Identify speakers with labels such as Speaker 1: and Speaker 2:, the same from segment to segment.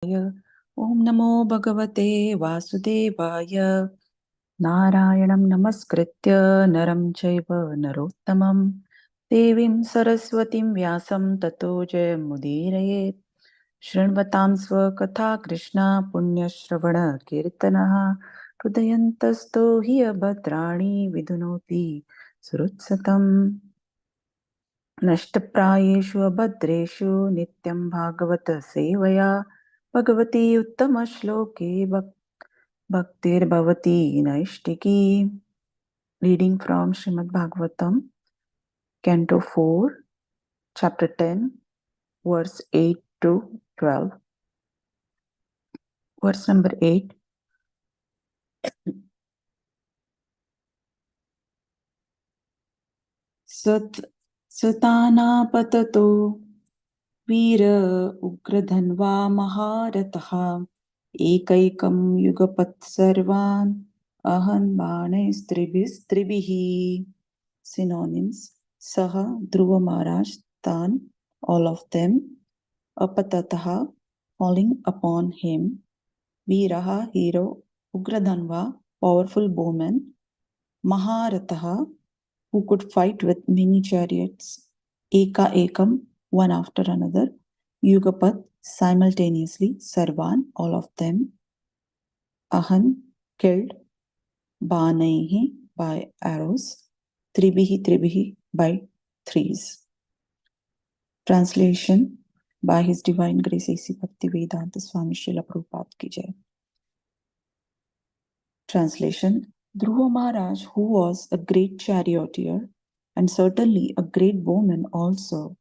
Speaker 1: Om Namo Bhagavate Vasudevaya. Narayanam Namaskritya Naram Chaiva Narottamam Devim Saraswatim Vyasam Tato Jayamudiraye Shrinvatam Swakatha Krishna Punya Shravana Kirtanaha Hrudayantasto Hiya Bhadrani Vidunoti Surutsatam नष्टप्रायेषु अभद्रेषु नित्यं भागवत सेवया Bhagwati उत्तमश्लोके भक्तिर्भवती नैष्टिकी. Reading from Srimad Bhagavatam, Canto 4, Chapter 10, verse 8 to 12. Verse number 8. Satana वीर उग्रधन्वा महारथः एकैकं युगपत् सर्वान् अहन् बाणैस्त्रिभिः. Synonyms: Saha Dhruva Maharaj, Tan, all of them. Apatataha, falling upon him. Veeraha, hero. Ugradhanva, powerful bowman. Maharataha, who could fight with many chariots. Eka ekam, one after another. Yugapat, simultaneously. Sarvan, all of them. Ahan, killed. Banaihi, by arrows. Tribihi, by threes. Translation by His Divine Grace A.C. Bhaktivedanta Swami Srila Prabhupada ki Jai. Translation: Dhruva Maharaj, who was a great charioteer and certainly a great bowman also,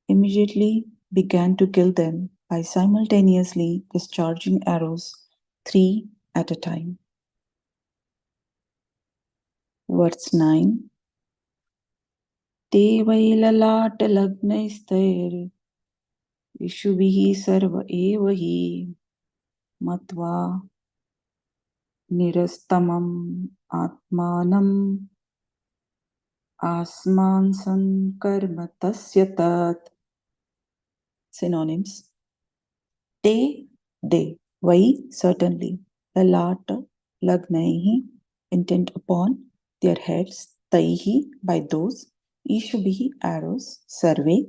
Speaker 1: immediately began to kill them by simultaneously discharging arrows 3 at a time. Verse 9. Te vailalaat lagnaisthair Vishubhihi sarva evahi matva nirastamam atmanam asmansan karma tasya tat. Synonyms: Te, they, vai, certainly, lalata, lagnaihi, intent upon, their heads, taihi, by those, ishubhihi, arrows, sarve,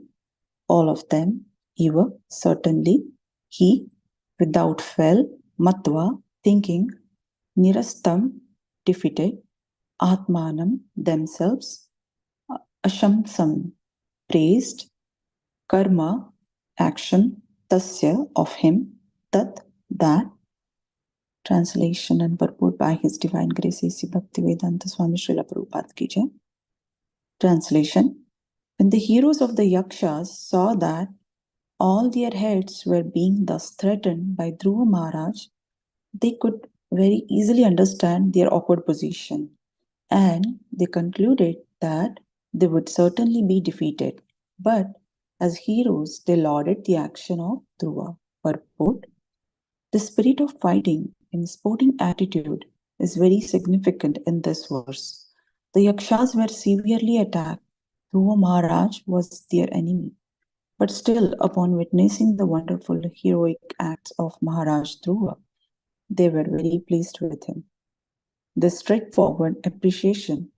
Speaker 1: all of them, eva, certainly, he, without fell, matva, thinking, nirastam, defeated, atmanam, themselves, ashamsam, praised, karma, action, tasya, of him, tat, that. Translation and purport by His Divine Grace A.C. Bhaktivedanta Swami Srila Prabhupada ki Jai. Translation: When the heroes of the Yakshas saw that all their heads were being thus threatened by Dhruva Maharaj, they could very easily understand their awkward position, and they concluded that they would certainly be defeated. But as heroes, they lauded the action of Dhruva. Purport: The spirit of fighting in sporting attitude is very significant in this verse. The Yakshas were severely attacked. Dhruva Maharaj was their enemy. But still, upon witnessing the wonderful heroic acts of Maharaj Dhruva, they were very pleased with him. This straightforward appreciation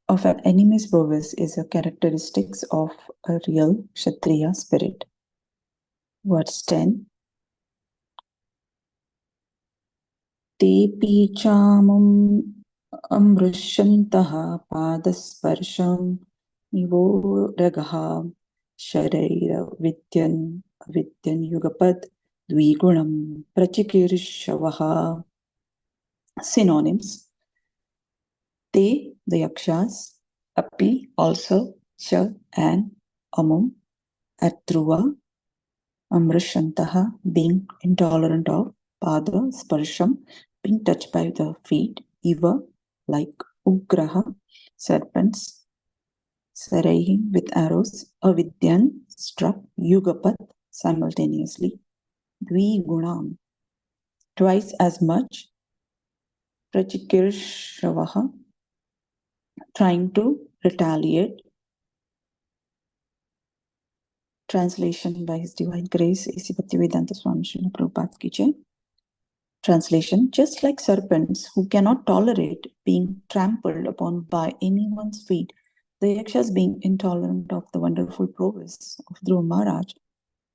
Speaker 1: of an enemy's prowess is a characteristic of a real Kshatriya spirit. Verse 10. Tepi chamam amrushantaha padasparsham nivoragaha sharaira vidyan yugapad dvigunam prachikirshavaha. Synonyms: Te, the Yakshas, api, also, cha, and amum, at Dhruva, amrushantaha, being intolerant of, pada, sparsham, being touched by the feet, iva, like, ugraha, serpents, saraihi, with arrows, avidyan, struck, yugapat, simultaneously, dvigunam, twice as much, prachikirshavaha, trying to retaliate, Translation by His Divine Grace, A.C. Bhaktivedanta Swami Srila Prabhupada Ki Jai. Translation: just like serpents who cannot tolerate being trampled upon by anyone's feet, the Yakshas, being intolerant of the wonderful prowess of Dhruva Maharaj,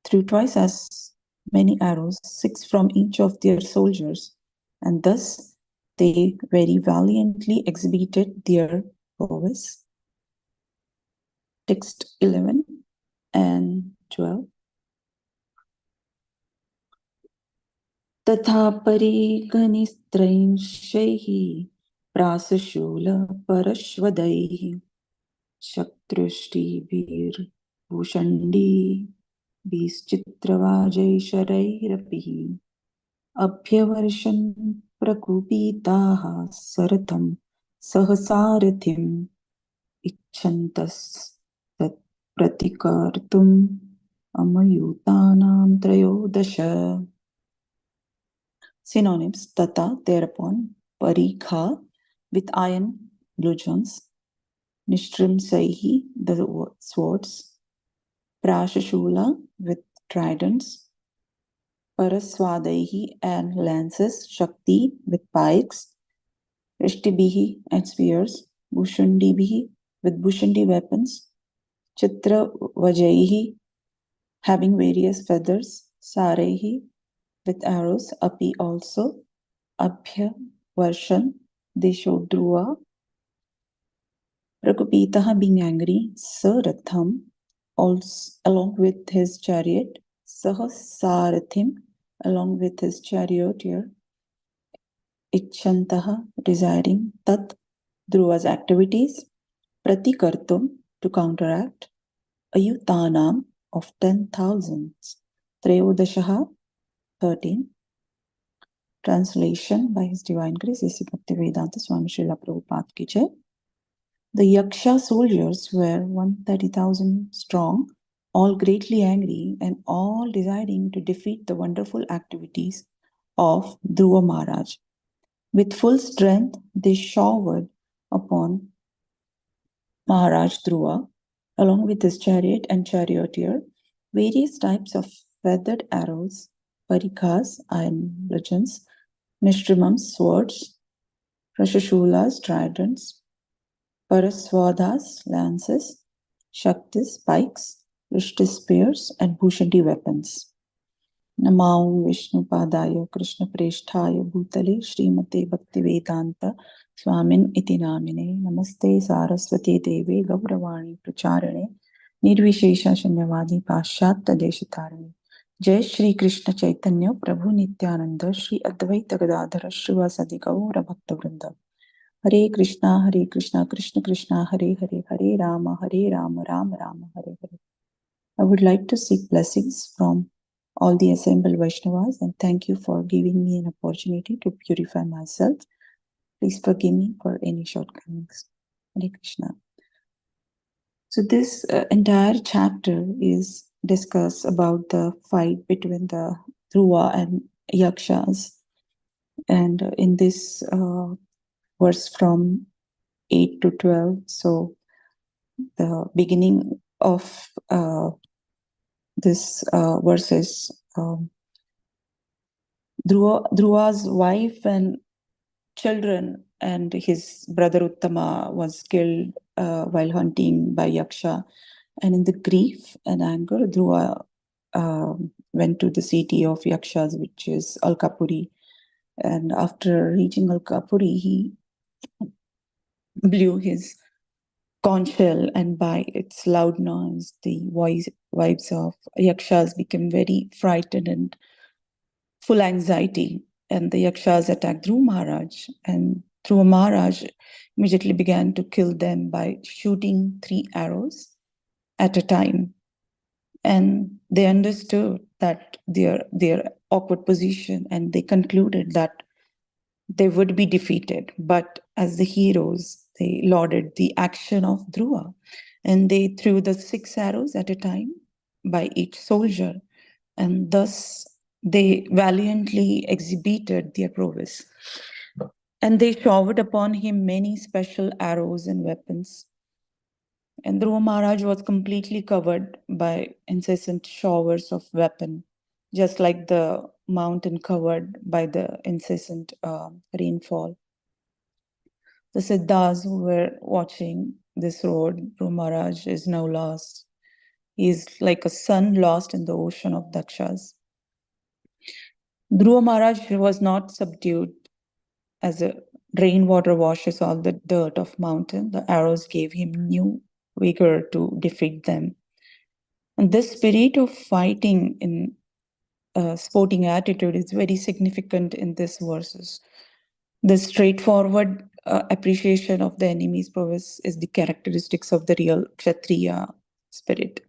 Speaker 1: threw twice as many arrows, 6 from each of their soldiers, and thus they very valiantly exhibited their prowess. Text 11 and 12. तथा परिगणिस्त्रैंशैः प्रासशूलपरश्वदैः शत्रुष्टिभिर्भूषण्डीभिश्चित्रवाजैशरैरपि अभ्यवर्षन् प्रकुपिताः सरथं सहसारथिम् इच्छन्तस्तत्प्रतिकर्तुम् अमयूतानां त्रयोदश. Synonyms: tata, thereupon; parikha, with iron bludgeons; nishtrimsaihi, the swords; prashashula, with tridents; paraswadaihi, and lances; shakti, with pikes; ishtibihi, and spears; bhushandibihi, with bhushandi weapons; chitravajaihi, having various feathers; saraihi, with arrows; api, also; abhya varshan, they showed Dhruva; prakupitaha, being angry; saratham, also along with his chariot; sahasarathim, along with his charioteer; ichchantaha, desiring; tat, Dhruva's activities; pratikartum, to counteract; ayutanam, of 10,000s; trayodashaha, 13. Translation by His Divine Grace, A.C. Bhaktivedanta Swami Srila Prabhupada Ki Jai. The Yaksha soldiers were 130,000 strong, all greatly angry, and all desiring to defeat the wonderful activities of Dhruva Maharaj. With full strength, they showered upon Maharaj Dhruva, along with his chariot and charioteer, various types of feathered arrows, parikas, iron bludgeons, nishtrimams, swords, prashashulas, tridents, paraswadas, lances, shaktis, pikes, rishtis, spears, and bhushandi, weapons. Namo Vishnu Padaya Krishna Presthaya Bhutale Srimate Bhaktivedanta Swamin Iti Namine Namaste Saraswati Deve Gauravani Pracharane Nirvishesha Shanyavadi Paschatta Deshatarane. Jai Shri Krishna Chaitanya Prabhu Nityananda Shri Advaita Gadadhara Srivasadi Gaura Bhakta Vrinda. Hare Krishna Krishna Krishna Hare Hare, Hare Rama Rama Rama Hare Hare. I would like to seek blessings from all the assembled Vaishnavas, and thank you for giving me an opportunity to purify myself. Please forgive me for any shortcomings. Hare Krishna. So this entire chapter is discuss about the fight between the Dhruva and Yakshas. And in this verse from 8 to 12, so the beginning of this verse is Dhruva's wife and children and his brother Uttama was killed while hunting by Yaksha. And in the grief and anger, Dhruva went to the city of Yakshas, which is Alkapuri. And after reaching Alkapuri, he blew his conch shell, and by its loud noise, the wives of Yakshas became very frightened and full anxiety. And the Yakshas attacked Dhruva Maharaj, and Dhruva Maharaj immediately began to kill them by shooting 3 arrows at a time. And they understood that their awkward position, and they concluded that they would be defeated. But as the heroes, they lauded the action of Dhruva, and they threw the 6 arrows at a time by each soldier, and thus they valiantly exhibited their prowess. And they showered upon him many special arrows and weapons. And Dhruva Maharaj was completely covered by incessant showers of weapon, just like the mountain covered by the incessant rainfall. The Siddhas who were watching this road, Dhruva Maharaj is now lost. He is like a sun lost in the ocean of Dakshas. Dhruva Maharaj was not subdued as a rainwater washes all the dirt of mountain. The arrows gave him new vigor to defeat them. And this spirit of fighting in sporting attitude is very significant in these verses. The straightforward appreciation of the enemy's prowess is the characteristics of the real Kshatriya spirit.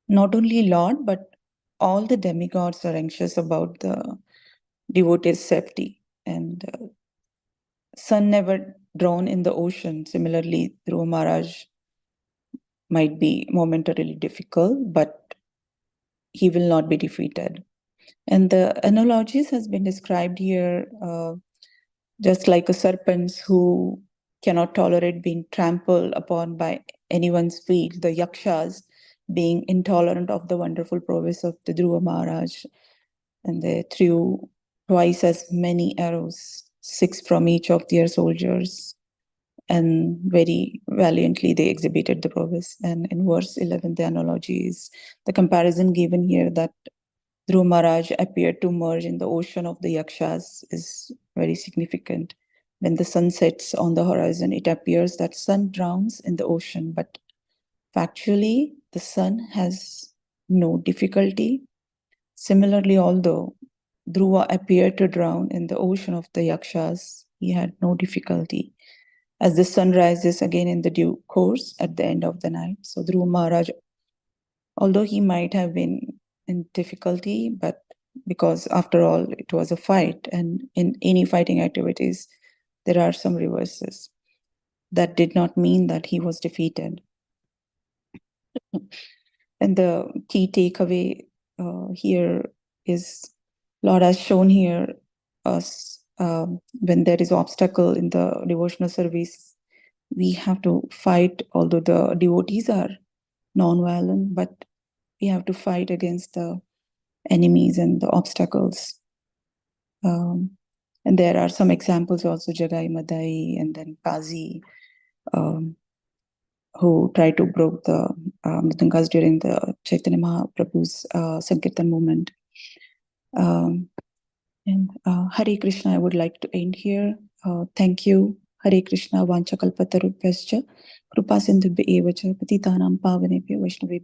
Speaker 1: Not only Lord, but all the demigods are anxious about the devotee's safety. And sun never drown in the ocean. Similarly, Dhruva Maharaj might be momentarily difficult, but he will not be defeated. And the analogies has been described here just like a serpents who cannot tolerate being trampled upon by anyone's feet, the yakshas being intolerant of the wonderful prowess of the Dhruva Maharaj. And they threw twice as many arrows, 6 from each of their soldiers, and very valiantly they exhibited the prowess. And in verse 11, the analogy is the comparison given here that Dhruva Maharaj appeared to merge in the ocean of the yakshas is very significant. When the sun sets on the horizon, it appears that sun drowns in the ocean, but factually, the sun has no difficulty. Similarly, although Dhruva appeared to drown in the ocean of the yakshas, he had no difficulty. As the sun rises again in the due course at the end of the night. So Dhruva Maharaj, although he might have been in difficulty, but because after all, it was a fight, and in any fighting activities, there are some reverses. That did not mean that he was defeated. And the key takeaway here is Lord has shown here us when there is obstacle in the devotional service, we have to fight, although the devotees are non-violent, but we have to fight against the enemies and the obstacles. And there are some examples also, Jagai Madai and then Kazi, who tried to broke the mridangas during the Chaitanya Mahaprabhu's Sankirtan movement. And Hare Krishna, I would like to end here. Thank you. Hare Krishna, Vancha Kalpatarubhyascha, Krupa Sindhubhya Evacha, Patitanam Pavanebhyo Vaishnavebhyo.